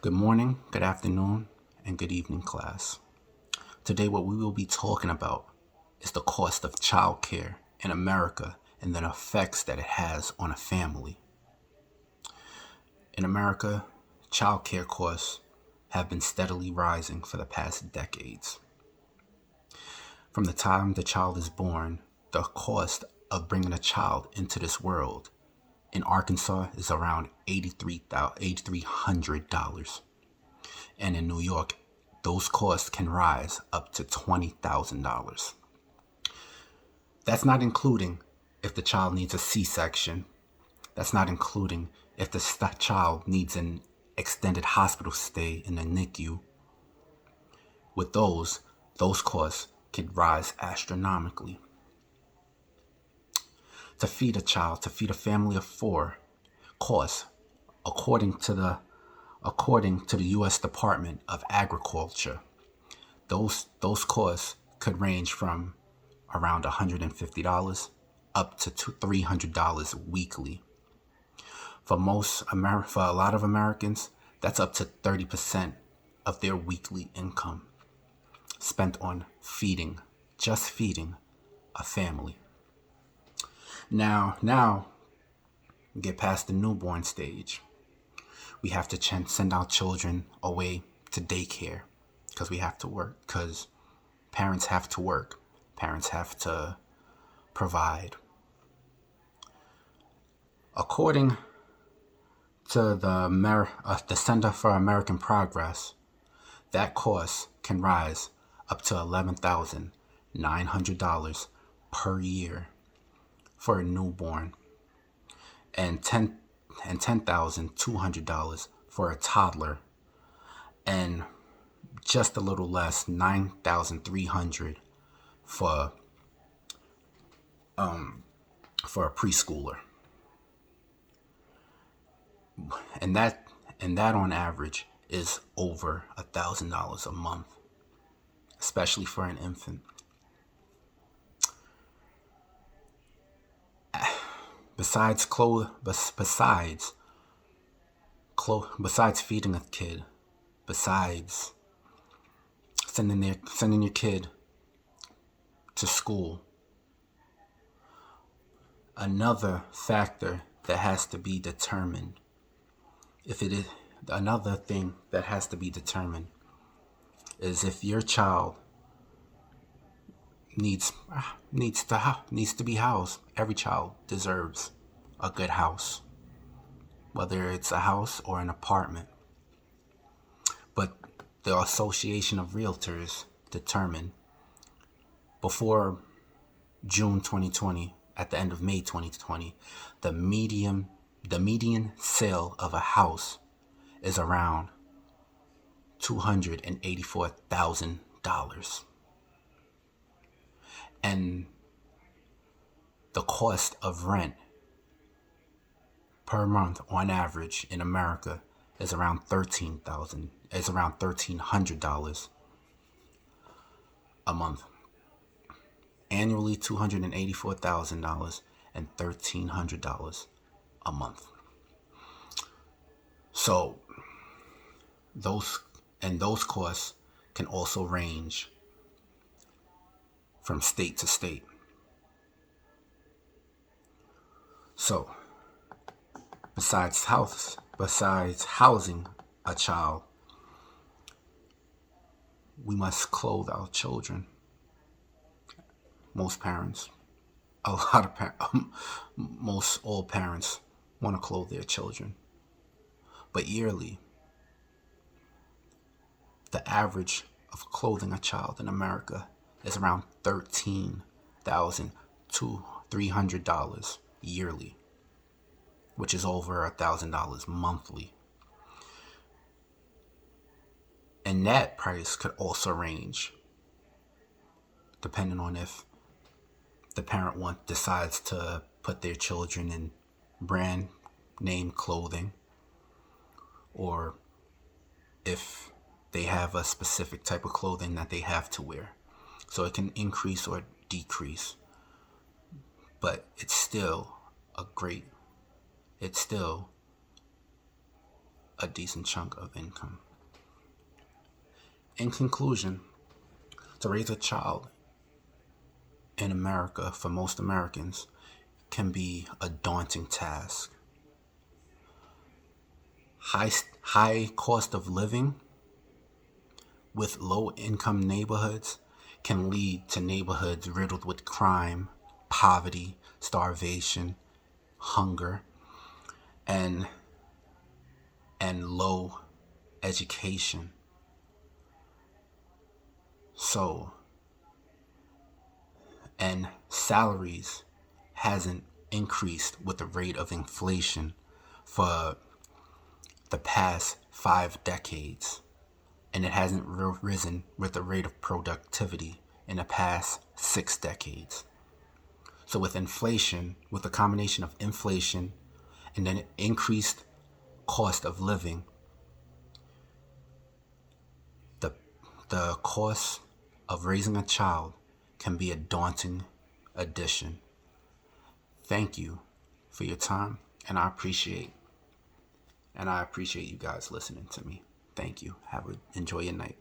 Good morning, good afternoon, and good evening, class. Today, what we will be talking about is the cost of childcare in America and the effects that it has on a family. In America, childcare costs have been steadily rising for the past decades. From the time the child is born, the cost of bringing a child into this world in Arkansas is around $8,300. And in New York, those costs can rise up to $20,000. That's not including if the child needs a C-section. That's not including if the child needs an extended hospital stay in the NICU. With those costs could rise astronomically. To feed a family of four, costs, according to the U.S. Department of Agriculture, those costs could range from around $150 up to $300 weekly. For a lot of Americans, that's up to 30% of their weekly income spent on just feeding a family. Now, get past the newborn stage. We have to send our children away to daycare because we have to work, because parents have to work. Parents have to provide. According to the Center for American Progress, that cost can rise up to $11,900 per year for a newborn and $10,200 for a toddler, and just a little less, $9,300 for a preschooler. And that on average is over $1,000 a month, especially for an infant. Besides feeding a kid, besides sending your kid to school, another factor that has to be determined, another thing that has to be determined is if your child needs to be housed. Every child deserves a good house, whether it's a house or an apartment. But the Association of Realtors determined before June 2020, at the end of May 2020, the median sale of a house is around $284,000. And the cost of rent per month on average in America is around $1,300 a month. Annually, $284,000 and $1,300 a month. So those costs can also range from state to state. So, besides housing a child, we must clothe our children. Most all parents want to clothe their children. But yearly, the average of clothing a child in America is around $13,300 yearly, which is over $1,000 monthly. And that price could also range depending on if the parent decides to put their children in brand name clothing, or if they have a specific type of clothing that they have to wear. So it can increase or decrease. But it's still a decent chunk of income. In conclusion, to raise a child in America, for most Americans, can be a daunting task. High cost of living with low income neighborhoods can lead to neighborhoods riddled with crime, poverty, starvation, hunger, and low education. So, and salaries hasn't increased with the rate of inflation for the past 5 decades, and it hasn't risen with the rate of productivity in the past 6 decades. So with inflation, with a combination of inflation and then increased cost of living, the cost of raising a child can be a daunting addition. Thank you for your time, and I appreciate you guys listening to me. Thank you. Enjoy your night.